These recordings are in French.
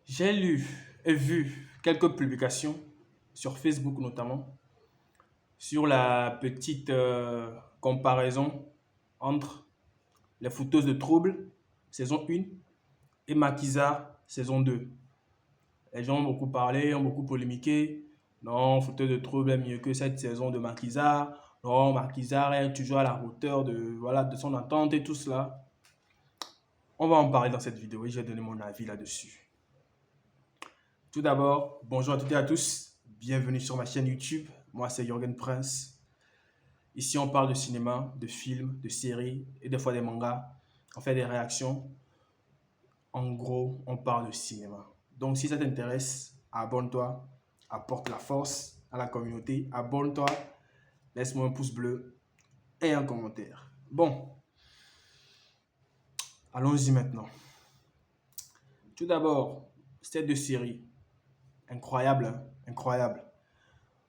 J'ai lu et vu quelques publications sur Facebook notamment sur la petite comparaison entre les footeuses de trouble saison 1 et Maquisard saison 2. Les gens ont beaucoup parlé, ont beaucoup polémiqué. Non, fouteuse de trouble est mieux que cette saison de Maquisard. Non, Maquisard est toujours à la hauteur de son attente et tout cela. On va en parler dans cette vidéo et je vais donner mon avis là-dessus. Tout d'abord, bonjour à toutes et à tous. Bienvenue sur ma chaîne YouTube. Moi, c'est Jürgen Prince. Ici, on parle de cinéma, de films, de séries et des fois des mangas. On fait des réactions. En gros, on parle de cinéma. Donc, si ça t'intéresse, abonne-toi, apporte la force à la communauté. Abonne-toi, laisse-moi un pouce bleu et un commentaire. Bon, allons-y maintenant. Tout d'abord, ces deux séries. Incroyable, hein? Incroyable.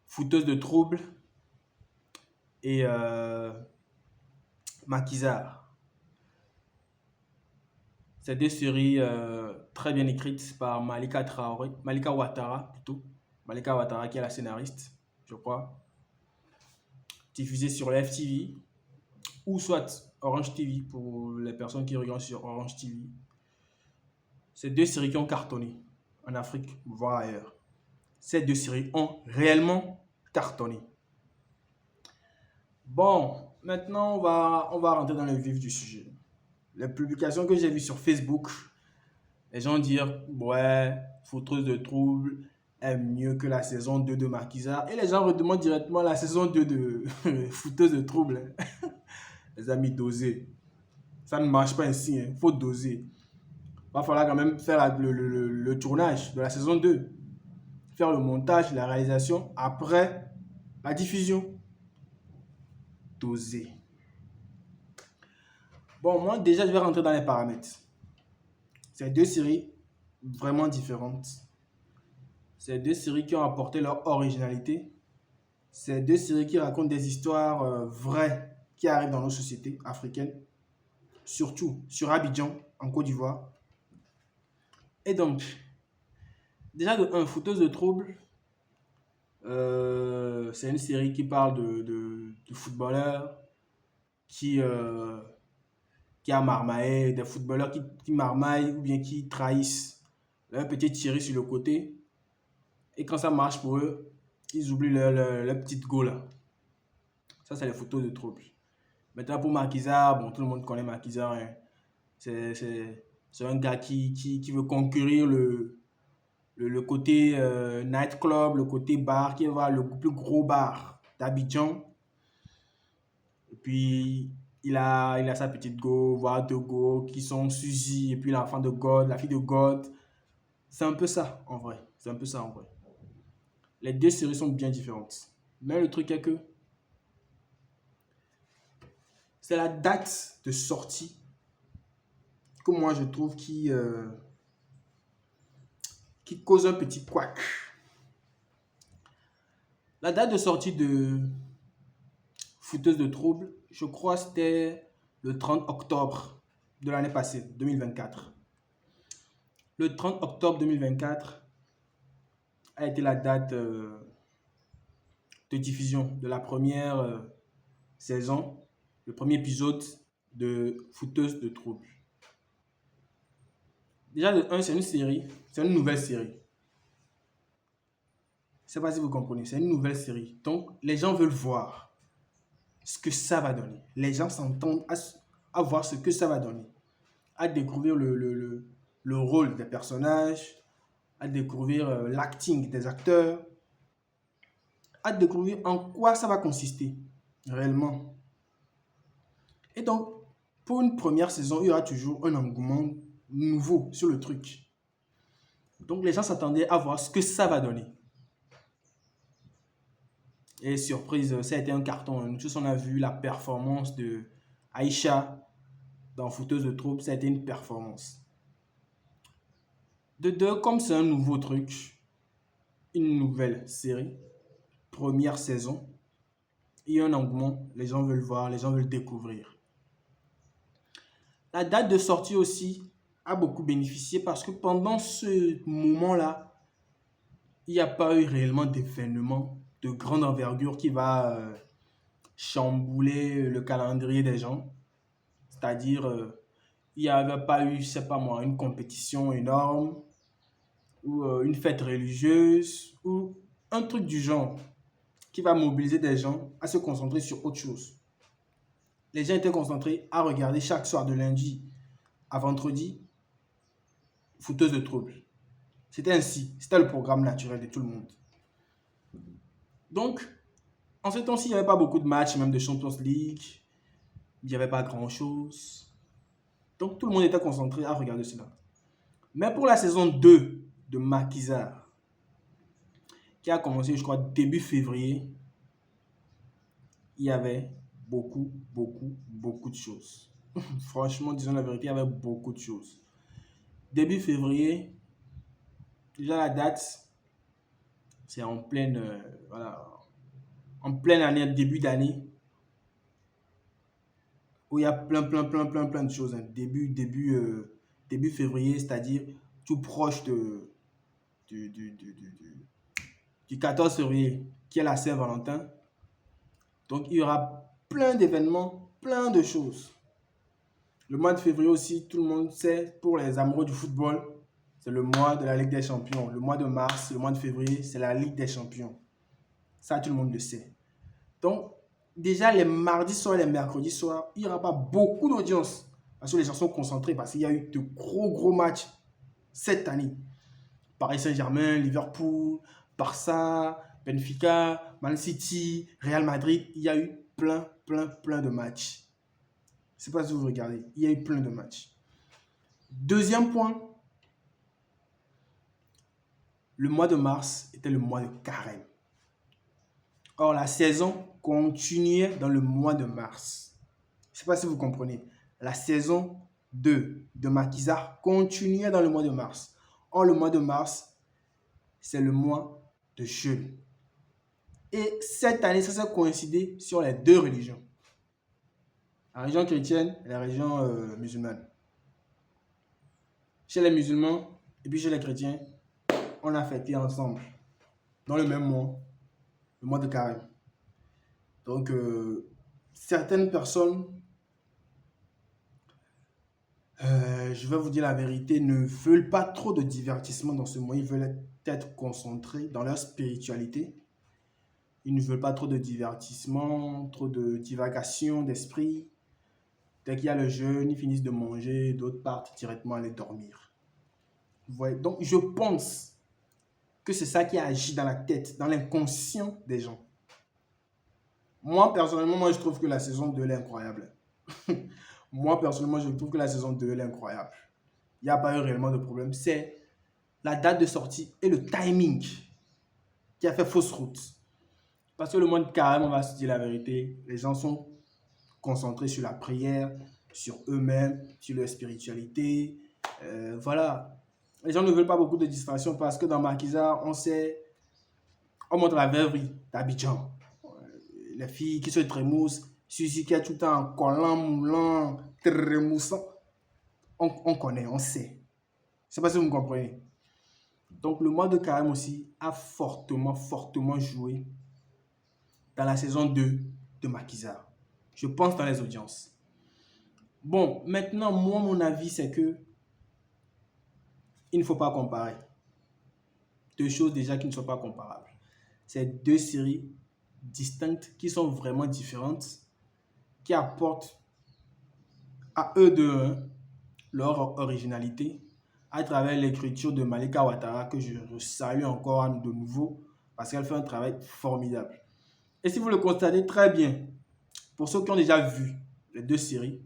Fouteuse de trouble et Maquisard. C'est deux séries très bien écrites par Malika Traoré, Malika Ouattara plutôt. Malika Ouattara qui est la scénariste, je crois. Diffusée sur la FTV ou soit Orange TV pour les personnes qui regardent sur Orange TV. C'est deux séries qui ont cartonné en Afrique, voire ailleurs. Ces deux séries ont réellement cartonné. Bon, maintenant on va rentrer dans le vif du sujet. Les publications que j'ai vues sur Facebook, les gens dire ouais, fouteuse de trouble est mieux que la saison 2 de Maquisard. Et les gens redemandent directement la saison 2 de fouteuse de trouble. Les amis, doser. Ça ne marche pas ainsi, il faut doser. Il va falloir quand même faire le tournage de la saison 2. Faire le montage, la réalisation après la diffusion. Doser. Bon, moi déjà, je vais rentrer dans les paramètres. C'est deux séries vraiment différentes. C'est deux séries qui ont apporté leur originalité. C'est deux séries qui racontent des histoires vraies qui arrivent dans nos sociétés africaines, surtout sur Abidjan, en Côte d'Ivoire. Et donc, déjà de un, Fouteuse de trouble, c'est une série qui parle de footballeurs qui, euh, qui a marmaillé, des footballeurs qui marmaillent ou bien qui trahissent leur petit Thierry sur le côté. Et quand ça marche pour eux, ils oublient leur petite go là. Ça, c'est les photos de trouble. Maintenant, pour Maquisard, bon, tout le monde connaît Maquisard. Hein. C'est un gars qui veut conquérir le côté nightclub, le côté bar, qui va le plus gros bar d'Abidjan. Et puis, il a sa petite go, voire deux go, qui sont Suzy, et puis l'enfant de God, la fille de God. C'est un peu ça, en vrai. C'est un peu ça, en vrai. Les deux séries sont bien différentes. Mais le truc est que c'est la date de sortie que moi je trouve qui cause un petit couac. La date de sortie de Fouteuse de trouble, je crois c'était le 30 octobre de l'année passée, 2024. Le 30 octobre 2024 a été la date de diffusion de la première saison, le premier épisode de Fouteuse de trouble. Déjà, de 1, c'est une série, c'est une nouvelle série. Je ne sais pas si vous comprenez, c'est une nouvelle série. Donc, les gens veulent voir ce que ça va donner. Les gens s'entendent à voir ce que ça va donner. À découvrir le rôle des personnages, à découvrir l'acting des acteurs, à découvrir en quoi ça va consister réellement. Et donc, pour une première saison, il y aura toujours un engouement nouveau sur le truc. Donc, les gens s'attendaient à voir ce que ça va donner. Et surprise, ça a été un carton. Nous tous, on a vu la performance de Aïcha dans Fouteuse de trouble. Ça a été une performance. De deux, comme c'est un nouveau truc, une nouvelle série, première saison, il y a un engouement. Les gens veulent voir, les gens veulent découvrir. La date de sortie aussi a beaucoup bénéficié parce que pendant ce moment-là, il n'y a pas eu réellement d'événement de grande envergure qui va chambouler le calendrier des gens. C'est-à-dire, il n'y avait pas eu, je sais pas moi, une compétition énorme ou une fête religieuse ou un truc du genre qui va mobiliser des gens à se concentrer sur autre chose. Les gens étaient concentrés à regarder chaque soir de lundi à vendredi Fouteuse de troubles. C'était ainsi, c'était le programme naturel de tout le monde. Donc, en ce temps-ci, il n'y avait pas beaucoup de matchs, même de Champions League. Il n'y avait pas grand-chose. Donc, tout le monde était concentré à regarder cela. Mais pour la saison 2 de Maquisard, qui a commencé, je crois, début février, il y avait beaucoup de choses. Franchement, disons la vérité, il y avait beaucoup de choses. Début février, déjà la date, c'est en pleine, voilà, en pleine année, début d'année, où il y a plein de choses. Hein. Début février, c'est-à-dire tout proche du, du, du, du, du 14 février, qui est la Saint-Valentin. Donc, il y aura plein d'événements, plein de choses. Le mois de février aussi, tout le monde sait, pour les amoureux du football, c'est le mois de la Ligue des Champions. Le mois de mars, le mois de février, c'est la Ligue des Champions. Ça, tout le monde le sait. Donc, déjà, les mardis soirs et les mercredis soirs, il n'y aura pas beaucoup d'audience. Parce que les gens sont concentrés, parce qu'il y a eu de gros matchs cette année. Paris Saint-Germain, Liverpool, Barça, Benfica, Man City, Real Madrid. Il y a eu plein de matchs. Je ne sais pas si vous regardez. Il y a eu plein de matchs. Deuxième point, le mois de mars était le mois de carême. Or, la saison continuait dans le mois de mars. Je ne sais pas si vous comprenez. La saison 2 de Maquisard continuait dans le mois de mars. Or, le mois de mars, c'est le mois de jeûne. Et cette année, ça s'est coïncidé sur les deux religions. La religion chrétienne et la religion musulmane. Chez les musulmans et puis chez les chrétiens, on a fêté ensemble, dans le même mois, le mois de carême. Donc, certaines personnes, je vais vous dire la vérité, ne veulent pas trop de divertissement dans ce mois. Ils veulent être concentrés dans leur spiritualité. Ils ne veulent pas trop de divertissement, trop de divagation d'esprit. Dès qu'il y a le jeûne, ils finissent de manger, d'autres partent directement aller dormir. Vous voyez? Donc, je pense que c'est ça qui agit dans la tête, dans l'inconscient des gens. Moi, personnellement, je trouve que la saison 2 est incroyable. Moi, personnellement, je trouve que la saison 2 est incroyable. Il n'y a pas eu réellement de problème. C'est la date de sortie et le timing qui a fait fausse route. Parce que le mois de carême, on va se dire la vérité, les gens sont concentrés sur la prière, sur eux-mêmes, sur leur spiritualité. Voilà. Les gens ne veulent pas beaucoup de distractions parce que dans Maquisard, on montre la veuverie d'Abidjan. Les filles qui se trémoussent, celui qui est tout le temps collant, moulant, trémoussant. On connaît, on sait. Je ne sais pas si vous me comprenez. Donc, le mois de carême aussi a fortement joué dans la saison 2 de Maquisard. Je pense dans les audiences. Bon, maintenant, moi, mon avis, c'est que il ne faut pas comparer. Deux choses déjà qui ne sont pas comparables. C'est deux séries distinctes qui sont vraiment différentes, qui apportent à eux deux leur originalité à travers l'écriture de Malika Ouattara, que je salue encore de nouveau parce qu'elle fait un travail formidable. Et si vous le constatez très bien, pour ceux qui ont déjà vu les deux séries,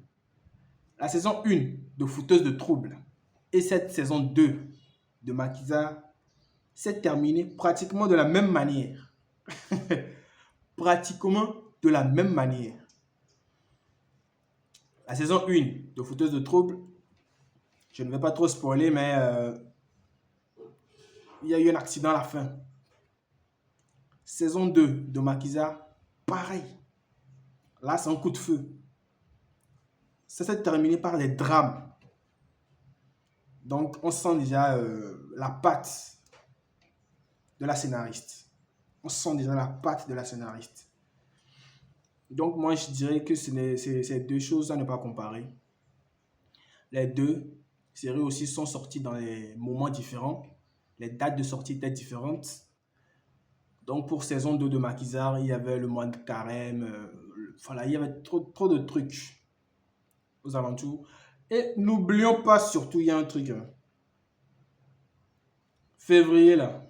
la saison 1 de Fouteuse de troubles et cette saison 2 de Maquisard s'est terminée pratiquement de la même manière. Pratiquement de la même manière. La saison 1 de Fouteuse de troubles, je ne vais pas trop spoiler, mais il y a eu un accident à la fin. Saison 2 de Maquisard, pareil. Là, c'est un coup de feu. Ça s'est terminé par les drames. Donc, on sent déjà la patte de la scénariste. On sent déjà la patte de la scénariste. Donc, moi, je dirais que c'est deux choses à ne pas comparer. Les deux séries aussi sont sorties dans des moments différents. Les dates de sortie étaient différentes. Donc, pour saison 2 de Maquisard, il y avait le mois de carême. Voilà, il y avait trop de trucs aux alentours. Et n'oublions pas, surtout, il y a un truc. Février, là,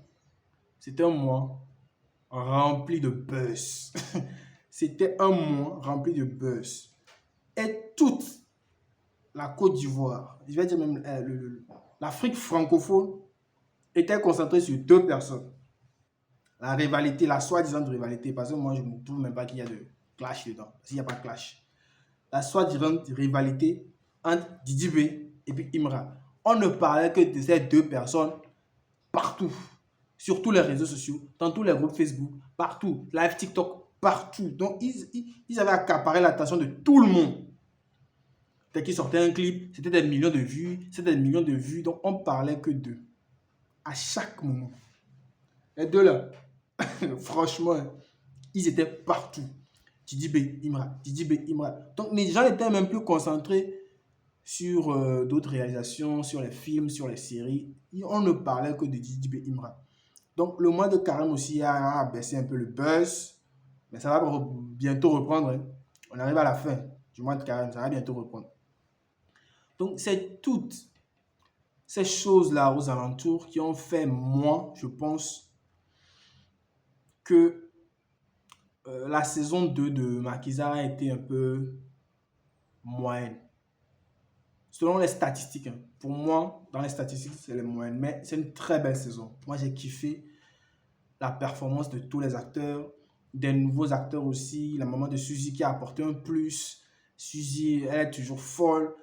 c'était un mois rempli de buzz. C'était un mois rempli de buzz. Et toute la Côte d'Ivoire, je vais dire même l'Afrique francophone, était concentrée sur deux personnes. La rivalité, la soi-disant rivalité, parce que moi je ne trouve même pas qu'il y a de clash dedans, s'il n'y a pas de clash. La soi-disant rivalité entre Didi B et puis Imra. On ne parlait que de ces deux personnes partout, sur tous les réseaux sociaux, dans tous les groupes Facebook, partout, live TikTok, partout. Donc ils avaient accaparé l'attention de tout le monde. Dès qu'ils sortaient un clip, c'était des millions de vues, c'était des millions de vues, donc on parlait que d'eux. À chaque moment. Les deux là, franchement, ils étaient partout. Didi B, Imra, Didi B, Imra. Donc les gens étaient même plus concentrés sur d'autres réalisations, sur les films, sur les séries. On ne parlait que de Didi B, Imra. Donc le mois de carême aussi a baissé un peu le buzz, mais ça va bientôt reprendre. Hein. On arrive à la fin du mois de carême, ça va bientôt reprendre. Donc c'est toutes ces choses-là aux alentours qui ont fait, moi, je pense, que la saison 2 de Maquisard a été un peu moyenne. Selon les statistiques, hein. Pour moi, dans les statistiques, c'est les moyennes. Mais c'est une très belle saison. Moi, j'ai kiffé la performance de tous les acteurs, des nouveaux acteurs aussi. La maman de Suzy qui a apporté un plus. Suzy, elle est toujours folle.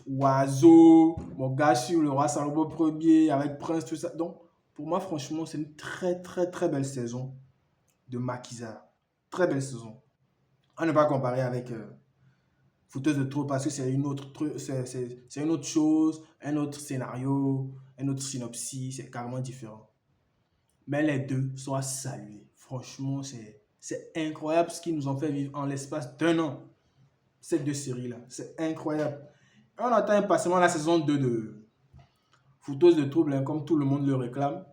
Oiseau, mon gars sur le roi Salomon Ier avec Prince, tout ça. Donc, pour moi, franchement, c'est une très belle saison de Maquisard. Très belle saison. On ne va pas comparer avec Fouteuse de trop parce que c'est une autre chose, un autre scénario, un autre synopsis, c'est carrément différent. Mais les deux sont à saluer. Franchement, c'est incroyable ce qu'ils nous ont fait vivre en l'espace d'1 an. Ces deux séries-là, c'est incroyable. Et on attend impatiemment la saison 2 de Fouteuse de trouble, hein, comme tout le monde le réclame.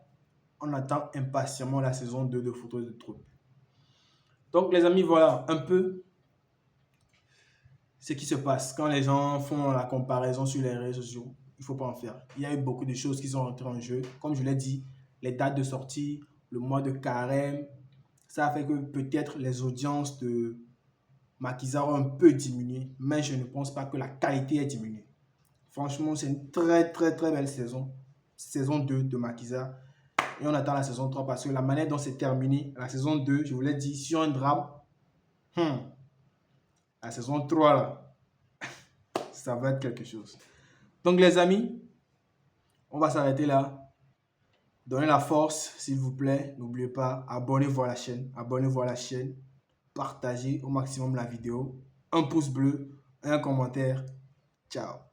On attend impatiemment la saison 2 de Fouteuse de trouble. Donc les amis, voilà un peu ce qui se passe quand les gens font la comparaison sur les réseaux sociaux. Il ne faut pas en faire. Il y a eu beaucoup de choses qui sont entrées en jeu. Comme je l'ai dit, les dates de sortie, le mois de carême, ça a fait que peut-être les audiences de Maquisard ont un peu diminué, mais je ne pense pas que la qualité ait diminué. Franchement, c'est une très belle saison. Saison 2 de Maquisard. Et on attend la saison 3 parce que la manière dont c'est terminé, la saison 2, je vous l'ai dit, sur un drame, la saison 3, là, ça va être quelque chose. Donc les amis, on va s'arrêter là. Donnez la force, s'il vous plaît. N'oubliez pas, abonnez-vous à la chaîne. Abonnez-vous à la chaîne. Partagez au maximum la vidéo. Un pouce bleu, un commentaire. Ciao.